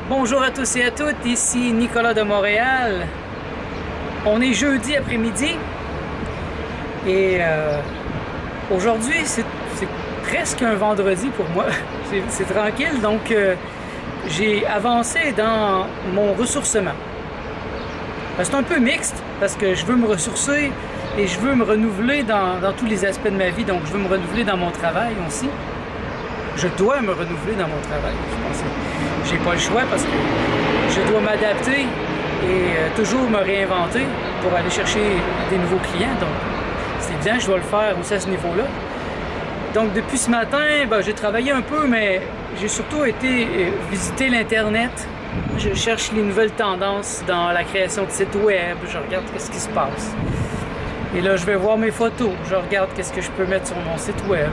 Bonjour à tous et à toutes, ici Nicolas de Montréal. On est jeudi après-midi et aujourd'hui c'est presque un vendredi pour moi. C'est tranquille, donc j'ai avancé dans mon ressourcement. C'est un peu mixte parce que je veux me ressourcer et je veux me renouveler dans tous les aspects de ma vie, donc je veux me renouveler dans mon travail aussi. Je dois me renouveler dans mon travail. Je pense que j'ai pas le choix parce que je dois m'adapter et toujours me réinventer pour aller chercher des nouveaux clients. Donc, c'est évident, je dois le faire aussi à ce niveau-là. Donc, depuis ce matin, j'ai travaillé un peu, mais j'ai surtout été visiter l'Internet. Je cherche les nouvelles tendances dans la création de sites web. Je regarde ce qui se passe. Et là, je vais voir mes photos. Je regarde qu'est-ce que je peux mettre sur mon site web.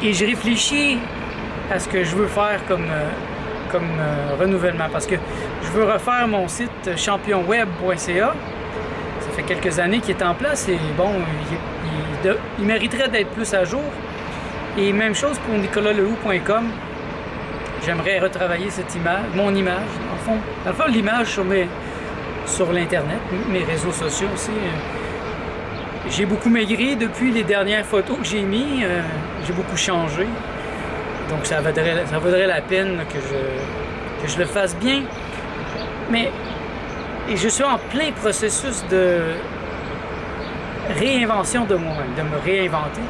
Et je réfléchis à ce que je veux faire comme renouvellement, parce que je veux refaire mon site championweb.ca. Ça fait quelques années qu'il est en place et bon, il mériterait d'être plus à jour. Et même chose pour nicolalehoux.com. J'aimerais retravailler cette image, mon image, dans le fond l'image sur l'Internet, mes réseaux sociaux aussi. J'ai beaucoup maigri depuis les dernières photos que j'ai mis. J'ai beaucoup changé. Donc ça vaudrait la peine que je le fasse bien. Mais je suis en plein processus de réinvention de moi-même, de me réinventer.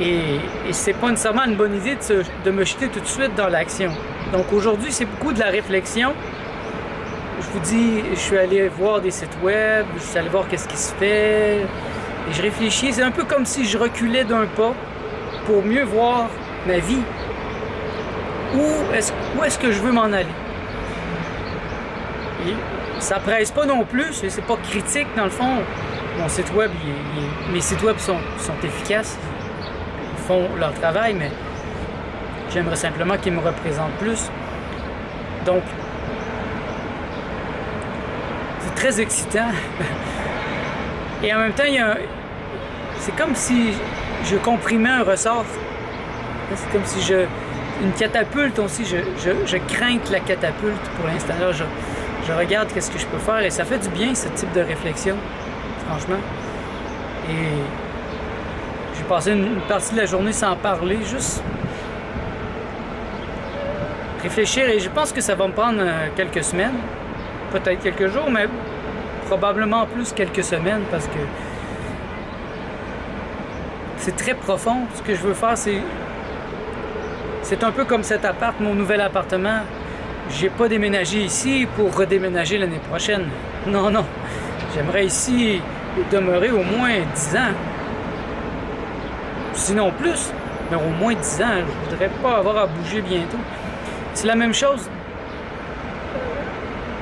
Et c'est pas nécessairement une bonne idée de me jeter tout de suite dans l'action. Donc aujourd'hui, c'est beaucoup de la réflexion. Je vous dis, je suis allé voir des sites web, je suis allé voir qu'est-ce qui se fait, et je réfléchis. C'est un peu comme si je reculais d'un pas pour mieux voir ma vie. Où est-ce que je veux m'en aller? Et ça presse pas non plus, c'est pas critique dans le fond. Mon site web, mes sites web sont efficaces, ils font leur travail, mais j'aimerais simplement qu'ils me représentent plus. Donc, c'est très excitant. Et en même temps, c'est comme si je comprimais un ressort. C'est comme si une catapulte aussi, je crains la catapulte pour l'instant. Là, je regarde qu'est-ce que je peux faire et ça fait du bien, ce type de réflexion, franchement. Et j'ai passé une partie de la journée sans parler, juste réfléchir, et je pense que ça va me prendre quelques semaines. Peut-être quelques jours, mais probablement plus quelques semaines, parce que c'est très profond. Ce que je veux faire, c'est un peu comme cet appart, mon nouvel appartement. J'ai pas déménagé ici pour redéménager l'année prochaine. Non. J'aimerais ici demeurer au moins 10 ans. Sinon plus, mais au moins 10 ans. Je voudrais pas avoir à bouger bientôt. C'est la même chose.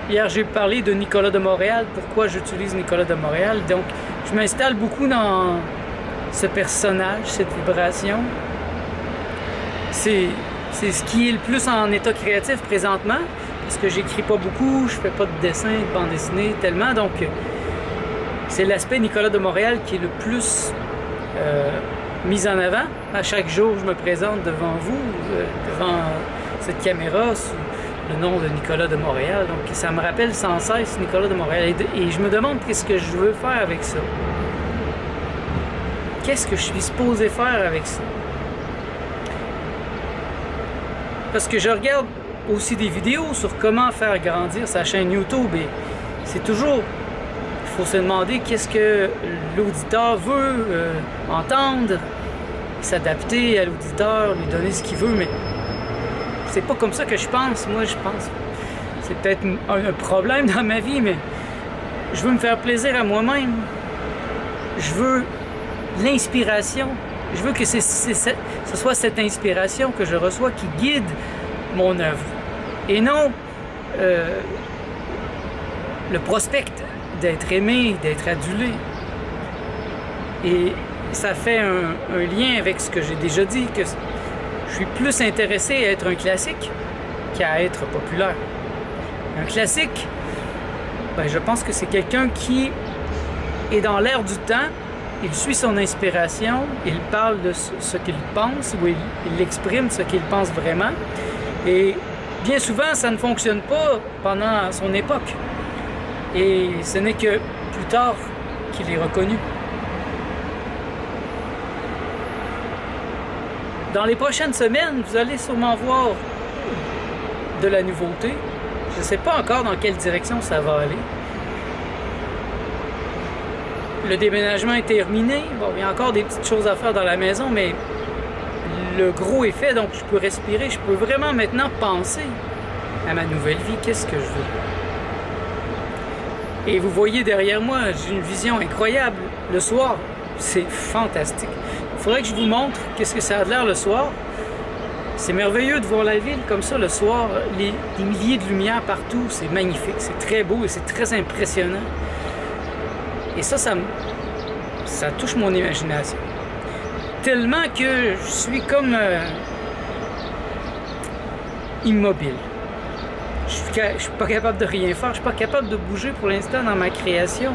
Hier, j'ai parlé de Nicolas de Montréal. Pourquoi j'utilise Nicolas de Montréal? Donc, je m'installe beaucoup dans ce personnage, cette vibration. C'est ce qui est le plus en état créatif présentement, parce que j'écris pas beaucoup, je fais pas de dessin, de bande dessinée tellement. Donc, c'est l'aspect Nicolas de Montréal qui est le plus mis en avant. À chaque jour, je me présente devant vous, devant cette caméra, le nom de Nicolas de Montréal. Donc, ça me rappelle sans cesse Nicolas de Montréal. Et je me demande qu'est-ce que je veux faire avec ça. Qu'est-ce que je suis supposé faire avec ça? Parce que je regarde aussi des vidéos sur comment faire grandir sa chaîne YouTube et c'est toujours... Il faut se demander qu'est-ce que l'auditeur veut entendre, s'adapter à l'auditeur, lui donner ce qu'il veut, mais c'est pas comme ça que je pense. Moi, je pense c'est peut-être un problème dans ma vie, mais je veux me faire plaisir à moi-même. Je veux l'inspiration. Je veux que ce soit cette inspiration que je reçois qui guide mon œuvre. Et non le prospect d'être aimé, d'être adulé. Et ça fait un lien avec ce que j'ai déjà dit, que je suis plus intéressé à être un classique qu'à être populaire. Un classique, je pense que c'est quelqu'un qui est dans l'air du temps, il suit son inspiration, il parle de ce qu'il pense, ou il exprime ce qu'il pense vraiment, et bien souvent, ça ne fonctionne pas pendant son époque. Et ce n'est que plus tard qu'il est reconnu. Dans les prochaines semaines, vous allez sûrement voir de la nouveauté. Je ne sais pas encore dans quelle direction ça va aller. Le déménagement est terminé. Bon, il y a encore des petites choses à faire dans la maison, mais le gros est fait, donc je peux respirer. Je peux vraiment maintenant penser à ma nouvelle vie. Qu'est-ce que je veux? Et vous voyez derrière moi, j'ai une vision incroyable. Le soir, c'est fantastique. Il faudrait que je vous montre qu'est-ce que ça a de l'air le soir. C'est merveilleux de voir la ville comme ça le soir. Des milliers de lumières partout, c'est magnifique. C'est très beau et c'est très impressionnant. Et ça touche mon imagination. Tellement que je suis comme immobile. Je suis pas capable de rien faire. Je suis pas capable de bouger pour l'instant dans ma création.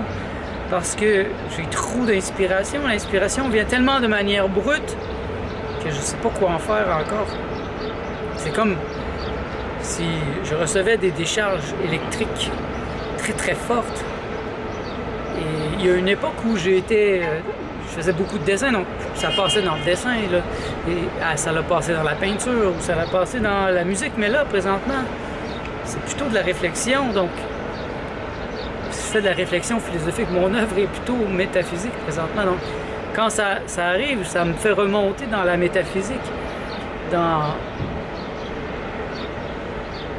Parce que j'ai trop d'inspiration. L'inspiration vient tellement de manière brute que je sais pas quoi en faire encore. C'est comme si je recevais des décharges électriques très très fortes. Et il y a une époque où je faisais beaucoup de dessins, donc ça passait dans le dessin, là, et ça l'a passé dans la peinture, ou ça l'a passé dans la musique, mais là, présentement, c'est plutôt de la réflexion, donc je fais de la réflexion philosophique. Mon œuvre est plutôt métaphysique présentement, donc quand ça arrive, ça me fait remonter dans la métaphysique,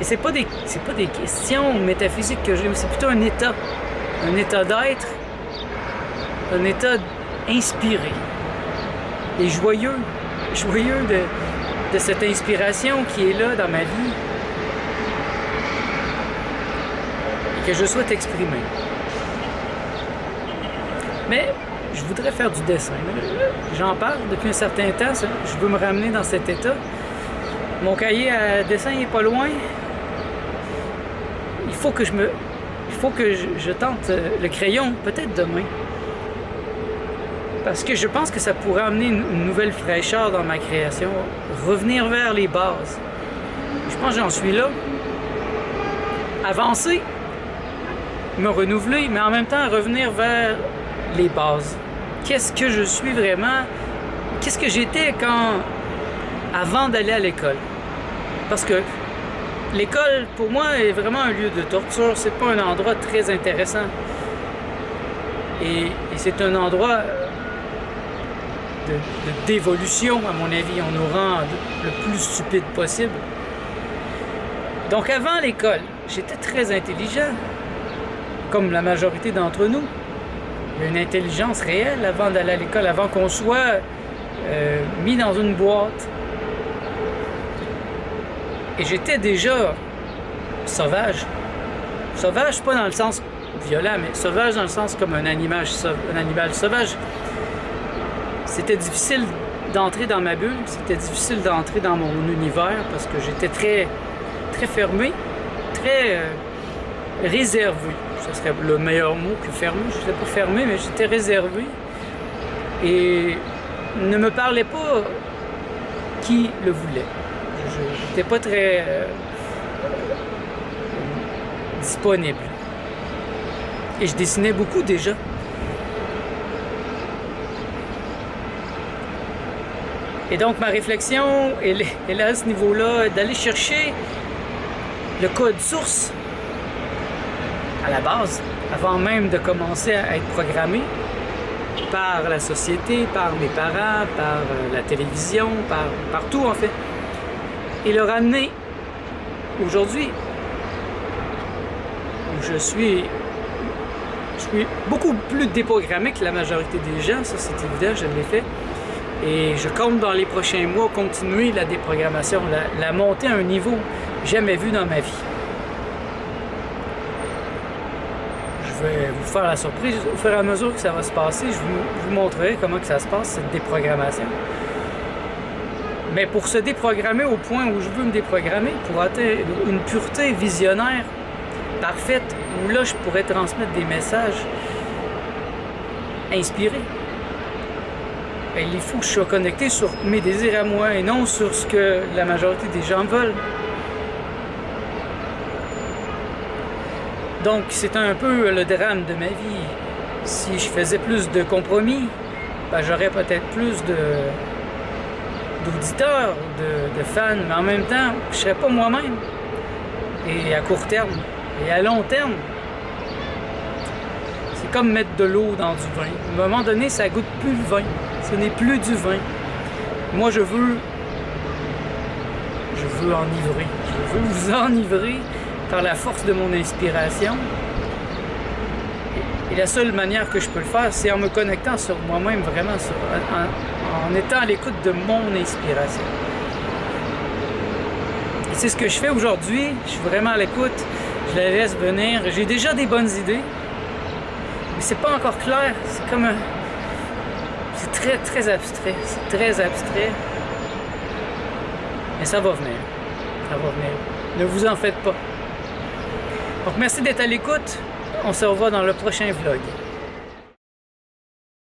et c'est pas des questions métaphysiques que j'ai, mais c'est plutôt un état d'être, un état inspiré et joyeux de cette inspiration qui est là dans ma vie et que je souhaite exprimer. Mais je voudrais faire du dessin. J'en parle depuis un certain temps, je veux me ramener dans cet état. Mon cahier à dessin n'est pas loin. Il faut que je tente le crayon, peut-être demain. Parce que je pense que ça pourrait amener une nouvelle fraîcheur dans ma création. Revenir vers les bases. Je pense que j'en suis là. Avancer, me renouveler, mais en même temps revenir vers les bases. Qu'est-ce que je suis vraiment? Qu'est-ce que j'étais avant d'aller à l'école? Parce que l'école, pour moi, est vraiment un lieu de torture. C'est pas un endroit très intéressant. Et c'est un endroit d'évolution, à mon avis. On nous rend le plus stupide possible. Donc, avant l'école, j'étais très intelligent, comme la majorité d'entre nous. Il y a une intelligence réelle avant d'aller à l'école, avant qu'on soit mis dans une boîte. Et j'étais déjà sauvage. Sauvage, pas dans le sens violent, mais sauvage dans le sens comme un animal sauvage. C'était difficile d'entrer dans ma bulle, c'était difficile d'entrer dans mon univers parce que j'étais très, très fermé, très réservé. Ce serait le meilleur mot que fermé. Je n'étais pas fermé, mais j'étais réservé. Et ne me parlait pas qui le voulait. Je n'étais pas très disponible. Et je dessinais beaucoup déjà. Et donc ma réflexion est là à ce niveau-là, d'aller chercher le code source à la base, avant même de commencer à être programmé par la société, par mes parents, par la télévision, partout en fait. Et le ramener aujourd'hui, où je suis beaucoup plus déprogrammé que la majorité des gens, ça c'est évident, je l'ai fait. Et je compte dans les prochains mois continuer la déprogrammation, la monter à un niveau jamais vu dans ma vie. Je vais vous faire la surprise. Au fur et à mesure que ça va se passer, je vous montrerai comment que ça se passe, cette déprogrammation. Mais pour se déprogrammer au point où je veux me déprogrammer, pour atteindre une pureté visionnaire parfaite, où là je pourrais transmettre des messages inspirés, il faut que je sois connecté sur mes désirs à moi et non sur ce que la majorité des gens veulent. Donc c'est un peu le drame de ma vie. Si je faisais plus de compromis, ben, j'aurais peut-être plus d'auditeurs, de fans, mais en même temps, je ne serais pas moi-même. Et à court terme, et à long terme, c'est comme mettre de l'eau dans du vin. À un moment donné, ça goûte plus le vin. Ce n'est plus du vin. Moi, je veux enivrer. Je veux vous enivrer par la force de mon inspiration. Et la seule manière que je peux le faire, c'est en me connectant sur moi-même, vraiment, en étant à l'écoute de mon inspiration. Et c'est ce que je fais aujourd'hui. Je suis vraiment à l'écoute. Je la laisse venir. J'ai déjà des bonnes idées, mais c'est pas encore clair. C'est comme un... C'est très, très abstrait. C'est très abstrait. Mais ça va venir. Ça va venir. Ne vous en faites pas. Donc, merci d'être à l'écoute. On se revoit dans le prochain vlog.